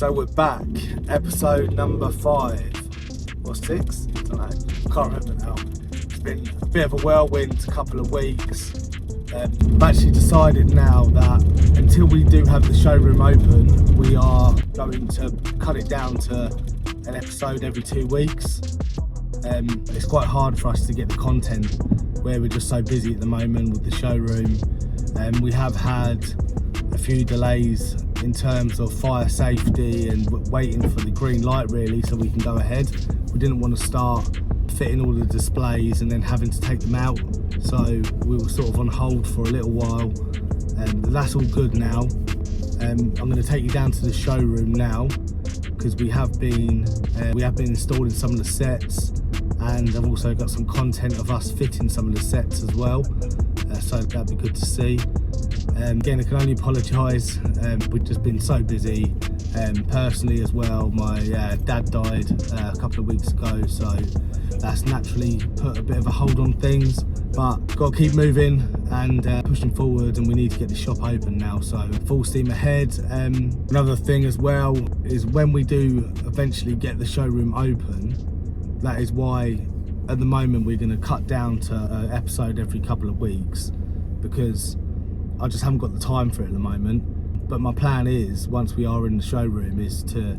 So we're back, episode number 5 or 6, I don't know, can't remember now. It's been a bit of a whirlwind couple of weeks. I've actually decided now that until we do have the showroom open, we are going to cut it down to an episode every 2 weeks. It's quite hard for us to get the content where we're just so busy at the moment with the showroom. We have had a few delays in terms of fire safety and waiting for the green light really so we can go ahead. We didn't want to start fitting all the displays and then having to take them out, so we were sort of on hold for a little while. That's all good now. I'm going to take you down to the showroom now because we have been installing some of the sets, and I've also got some content of us fitting some of the sets as well, so that'd be good to see. Again, I can only apologise, we've just been so busy. Personally as well, my dad died a couple of weeks ago, so that's naturally put a bit of a hold on things, but got to keep moving and pushing forward, and we need to get the shop open now, so full steam ahead. Another thing as well is when we do eventually get the showroom open, that is why at the moment we're going to cut down to an episode every couple of weeks, because I just haven't got the time for it at the moment. But my plan is, once we are in the showroom, is to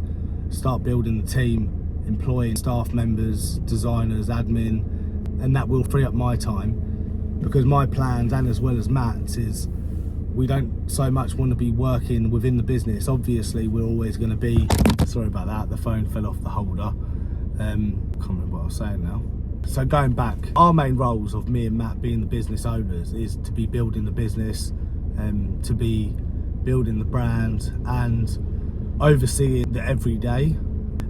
start building the team, employing staff members, designers, admin, and that will free up my time, because my plans, and as well as Matt's, is we don't so much want to be working within the business. Obviously we're always going to be, sorry about that, the phone fell off the holder. Can't remember what I was saying now. So going back, our main roles of me and Matt being the business owners is to be building the business, to be building the brand and overseeing the everyday.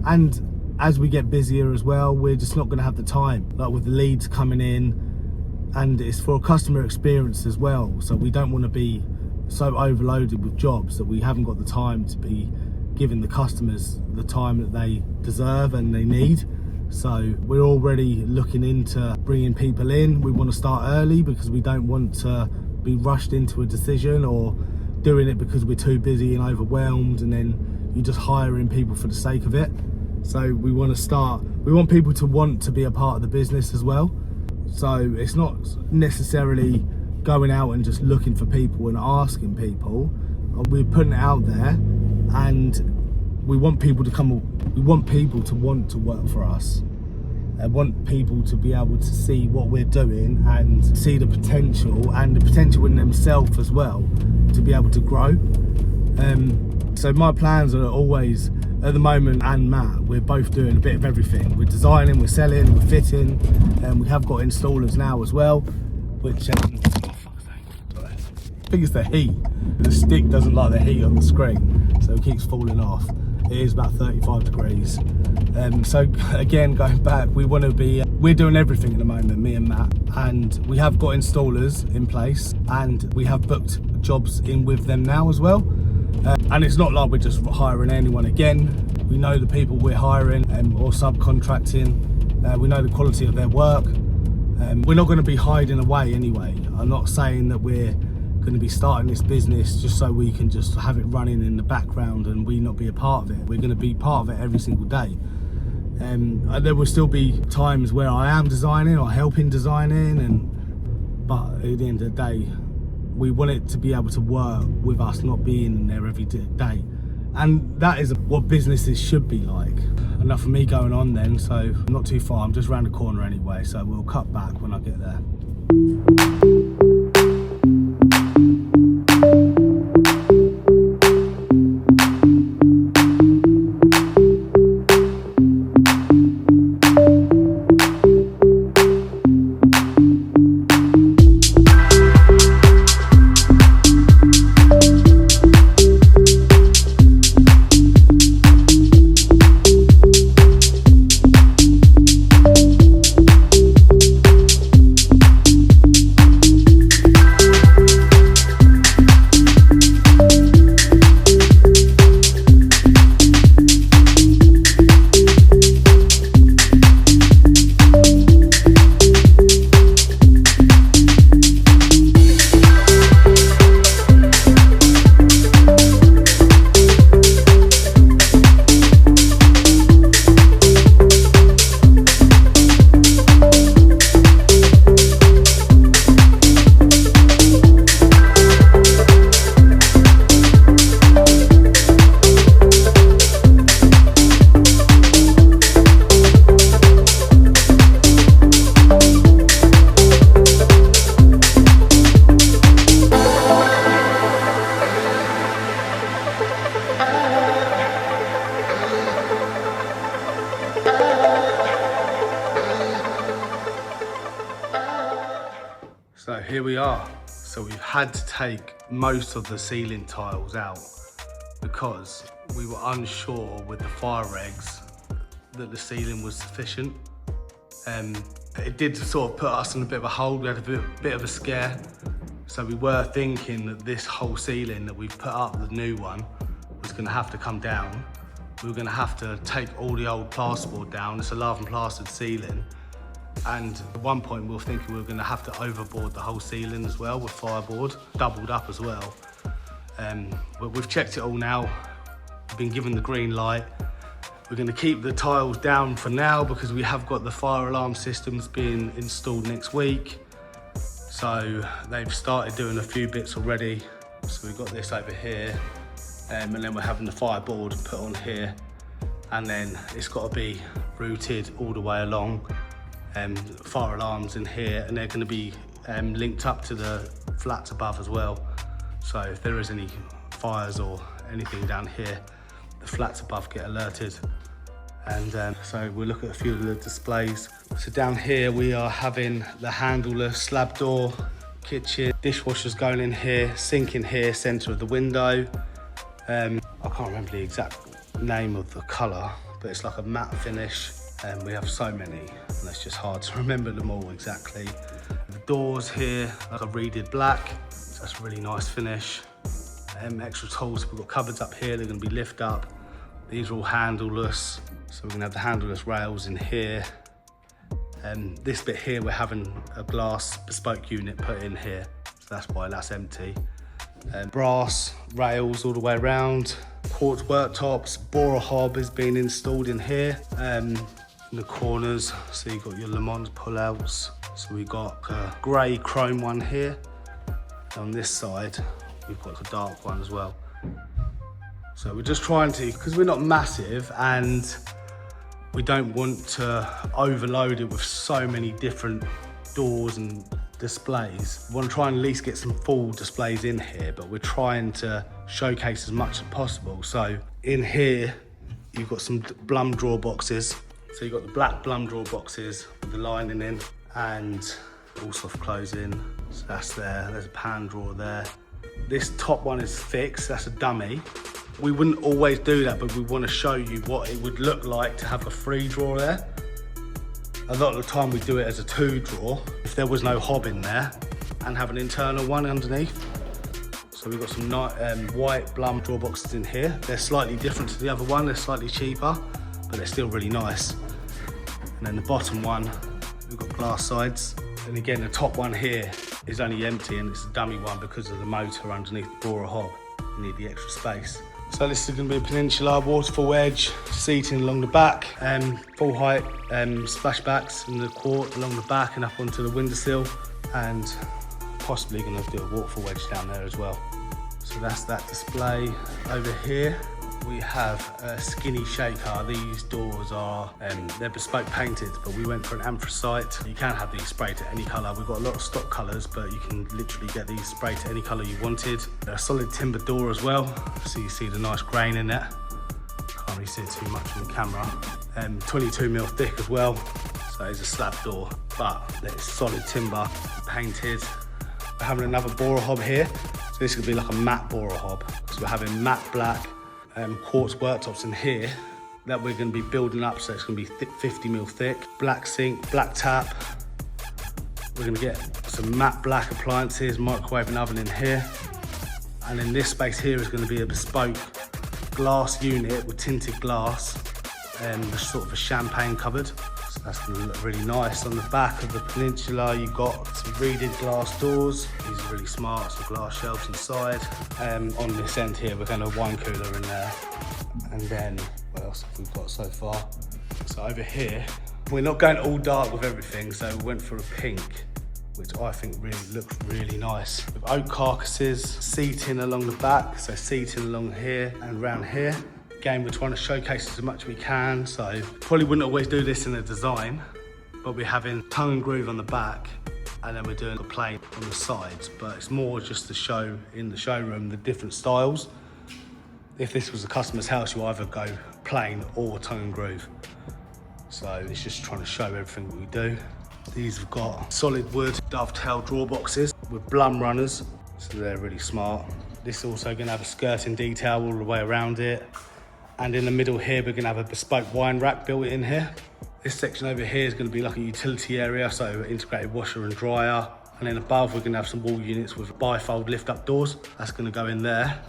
And as we get busier as well, we're just not going to have the time, like with the leads coming in, and it's for a customer experience as well, so we don't want to be so overloaded with jobs that we haven't got the time to be giving the customers the time that they deserve and they need. So we're already looking into bringing people in. We want to start early because we don't want to be rushed into a decision or doing it because we're too busy and overwhelmed, and then you're just hiring people for the sake of it. So we want people to want to be a part of the business as well. So it's not necessarily going out and just looking for people and asking people. We're putting it out there, and we want people to come. We want people to want to work for us. I want people to be able to see what we're doing and see the potential, and the potential in themselves as well, to be able to grow. So my plans are always, at the moment, and Matt, we're both doing a bit of everything. We're designing, we're selling, we're fitting, and we have got installers now as well, which I think it's the heat. The stick doesn't like the heat on the screen, so it keeps falling off. It is about 35 degrees. So again, going back, we're doing everything at the moment, me and Matt, and we have got installers in place, and we have booked jobs in with them now as well. And it's not like we're just hiring anyone again. We know the people we're hiring or subcontracting. We know the quality of their work. We're not going to be hiding away anyway. I'm not saying that we're going to be starting this business just so we can just have it running in the background and we not be a part of it. We're going to be part of it every single day. There will still be times where I am designing or helping designing, but at the end of the day, we want it to be able to work with us, not being in there every day. And that is what businesses should be like. Enough of me going on then, so not too far, I'm just around the corner anyway, so we'll cut back when I get there. So we've had to take most of the ceiling tiles out because we were unsure with the fire eggs that the ceiling was sufficient. It did sort of put us in a bit of a hold. We had a bit of a scare. So we were thinking that this whole ceiling that we've put up, the new one, was gonna have to come down. We were gonna have to take all the old plasterboard down. It's a lave and plastered ceiling. And at one point we were thinking we were gonna have to overboard the whole ceiling as well with fireboard, doubled up as well. But we've checked it all now. We've been given the green light. We're gonna keep the tiles down for now because we have got the fire alarm systems being installed next week. So they've started doing a few bits already. So we've got this over here, and then we're having the fireboard put on here. And then it's gotta be routed all the way along. Fire alarms in here, and they're gonna be linked up to the flats above as well. So if there is any fires or anything down here, the flats above get alerted. And so we'll look at a few of the displays. So down here we are having the handleless slab door, kitchen, dishwashers going in here, sink in here, centre of the window. I can't remember the exact name of the colour, but it's like a matte finish. And we have so many, and it's just hard to remember them all exactly. The doors here, like a reeded black, so that's a really nice finish. Extra tools, we've got cupboards up here, they're gonna be lift up. These are all handleless, so we're gonna have the handleless rails in here. And this bit here, we're having a glass bespoke unit put in here, so that's why that's empty. Brass rails all the way around. Quartz worktops, borer hob is being installed in here. In the corners, so you've got your Le Mans pullouts. So we've got a grey chrome one here. On this side, we've got a dark one as well. So we're just trying to, because we're not massive and we don't want to overload it with so many different doors and displays. We want to try and at least get some full displays in here, but we're trying to showcase as much as possible. So in here, you've got some Blum drawer boxes. So you've got the black Blum drawer boxes with the lining in and all soft closing. So that's there, there's a pan drawer there. This top one is fixed, that's a dummy. We wouldn't always do that, but we want to show you what it would look like to have a 3 drawer there. A lot of the time we do it as a 2 drawer, if there was no hob in there, and have an internal one underneath. So we've got some white Blum drawer boxes in here. They're slightly different to the other one, they're slightly cheaper, but they're still really nice. And then the bottom one, we've got glass sides. And again, the top one here is only empty and it's a dummy one because of the motor underneath the borer hob. You need the extra space. So this is going to be a Peninsula waterfall edge, seating along the back, full height splashbacks in the court along the back and up onto the windowsill, and possibly going to do a waterfall edge down there as well. So that's that display. Over here we have a skinny shaker. These doors are, they're bespoke painted, but we went for an anthracite. You can have these sprayed to any colour. We've got a lot of stock colours, but you can literally get these sprayed to any colour you wanted. They're a solid timber door as well, so you see the nice grain in it. Can't really see it too much on the camera. 22mm thick as well, so it's a slab door, but it's solid timber, painted. We're having another borer hob here. So this could be like a matte borer hob. So we're having matte black, quartz worktops in here that we're going to be building up, so it's going to be 50mm thick. Black sink, black tap. We're going to get some matte black appliances, microwave and oven in here. And in this space here is going to be a bespoke glass unit with tinted glass, sort of a champagne cupboard. So that's going to look really nice. On the back of the Peninsula, you've got some reeded glass doors. These are really smart, some glass shelves inside. On this end here, we're going to have a wine cooler in there. And then, what else have we got so far? So over here, we're not going all dark with everything, so we went for a pink, which I think really looks really nice. With oak carcasses, seating along the back, so seating along here and round here. Again, we're trying to showcase as much as we can, so probably wouldn't always do this in the design, but we're having tongue and groove on the back, and then we're doing a plain on the sides, but it's more just to show in the showroom the different styles. If this was a customer's house, you either go plain or tongue and groove. So it's just trying to show everything that we do. These have got solid wood dovetail drawer boxes with Blum runners, so they're really smart. This is also going to have a skirting detail all the way around it. And in the middle here, we're going to have a bespoke wine rack built in here. This section over here is going to be like a utility area, so integrated washer and dryer. And then above, we're going to have some wall units with bifold lift up doors. That's going to go in there.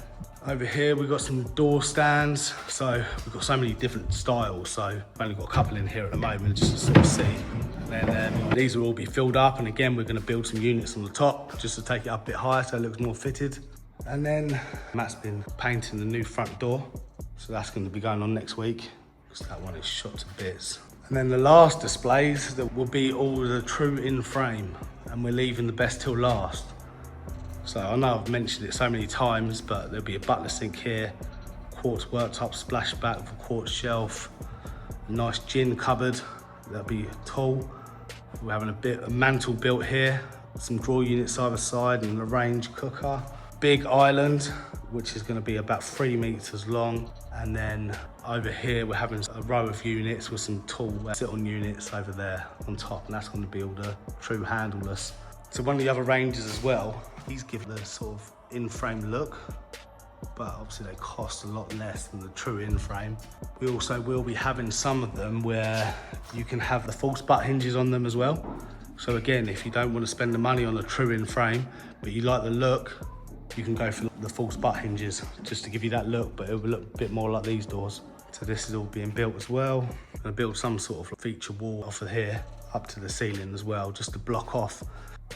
Over here, we've got some door stands. So we've got so many different styles. So I've only got a couple in here at the moment, just to sort of see. And then these will all be filled up. And again, we're going to build some units on the top just to take it up a bit higher so it looks more fitted. And then Matt's been painting the new front door. So that's going to be going on next week, because that one is shot to bits. And then the last displays that will be all the true in frame, and we're leaving the best till last. So I know I've mentioned it so many times, but there'll be a butler sink here, quartz worktop splashback with a quartz shelf, a nice gin cupboard, that'll be tall. We're having a mantle built here, some drawer units either side, and a range cooker. Big island, which is going to be about 3 meters long. And then over here, we're having a row of units with some tall sit-on units over there on top, and that's going to be all the true handleless. So one of the other ranges as well, he's given a sort of in-frame look, but obviously they cost a lot less than the true in-frame. We also will be having some of them where you can have the false butt hinges on them as well. So again, if you don't want to spend the money on a true in-frame, but you like the look, you can go for the false butt hinges just to give you that look, but it will look a bit more like these doors. So this is all being built as well. I'm gonna build some sort of feature wall off of here up to the ceiling as well, just to block off.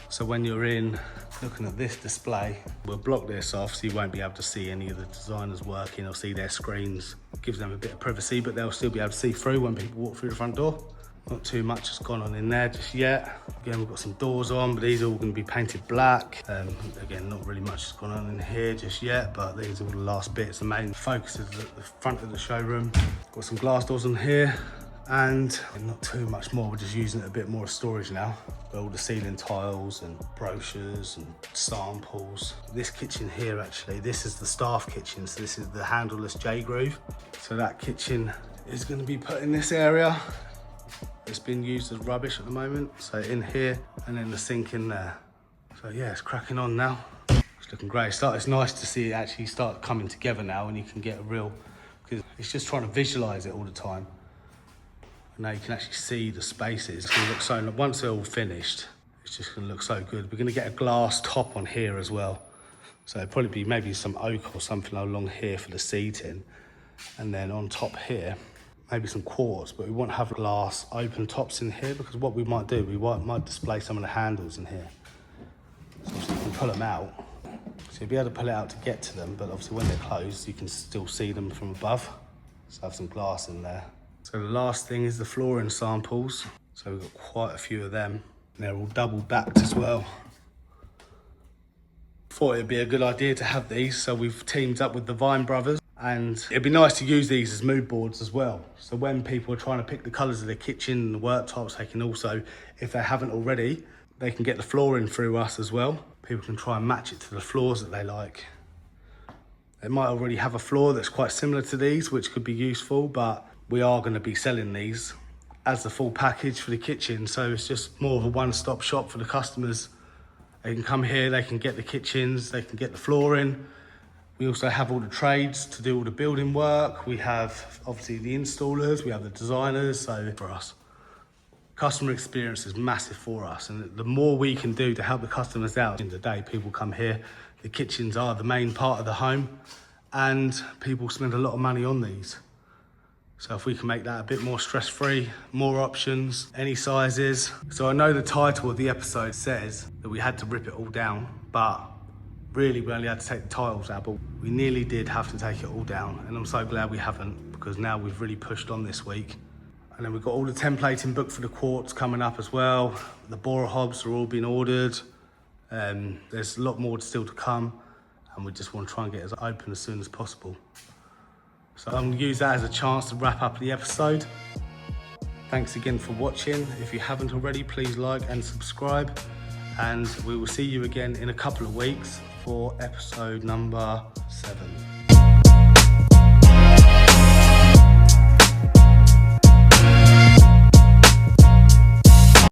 So when you're in looking at this display, we'll block this off so you won't be able to see any of the designers working or see their screens. It gives them a bit of privacy, but they'll still be able to see through when people walk through the front door. Not too much has gone on in there just yet. Again, we've got some doors on, but these are all going to be painted black. Again, not really much has gone on in here just yet, but these are all the last bits. The main focus is at the front of the showroom. Got some glass doors on here, and not too much more. We're just using it a bit more as storage now. Got all the ceiling tiles and brochures and samples. This kitchen here, actually, this is the staff kitchen. So this is the handleless J-groove. So that kitchen is going to be put in this area. It's been used as rubbish at the moment. So in here, and then the sink in there. So yeah, it's cracking on now. It's looking great. It's nice to see it actually start coming together now, and you can get a real, because it's just trying to visualize it all the time. And now you can actually see the spaces. It's gonna look so, once they're all finished, it's just gonna look so good. We're gonna get a glass top on here as well. So it'll probably be maybe some oak or something along here for the seating. And then on top here, maybe some quartz, but we won't have glass open tops in here, because what we might do, we might display some of the handles in here. So you can pull them out. So you'll be able to pull it out to get to them, but obviously when they're closed, you can still see them from above. So have some glass in there. So the last thing is the flooring samples. So we've got quite a few of them. And they're all double backed as well. Thought it'd be a good idea to have these, so we've teamed up with the Vine Brothers. And it'd be nice to use these as mood boards as well. So when people are trying to pick the colours of their kitchen and the worktops, they can also, if they haven't already, they can get the flooring through us as well. People can try and match it to the floors that they like. They might already have a floor that's quite similar to these, which could be useful, but we are going to be selling these as the full package for the kitchen. So it's just more of a one-stop shop for the customers. They can come here, they can get the kitchens, they can get the flooring. We also have all the trades to do all the building work. We have obviously the installers, we have the designers. So for us, customer experience is massive for us. And the more we can do to help the customers out, in the day people come here, the kitchens are the main part of the home, and people spend a lot of money on these. So if we can make that a bit more stress-free, more options, any sizes. So I know the title of the episode says that we had to rip it all down, but really we only had to take the tiles out, but we nearly did have to take it all down. And I'm so glad we haven't, because now we've really pushed on this week. And then we've got all the templating booked for the quartz coming up as well. The borer hobs are all being ordered. There's a lot more still to come, and we just want to try and get it open as soon as possible. So I'm going to use that as a chance to wrap up the episode. Thanks again for watching. If you haven't already, please like and subscribe. And we will see you again in a couple of weeks for episode number 7.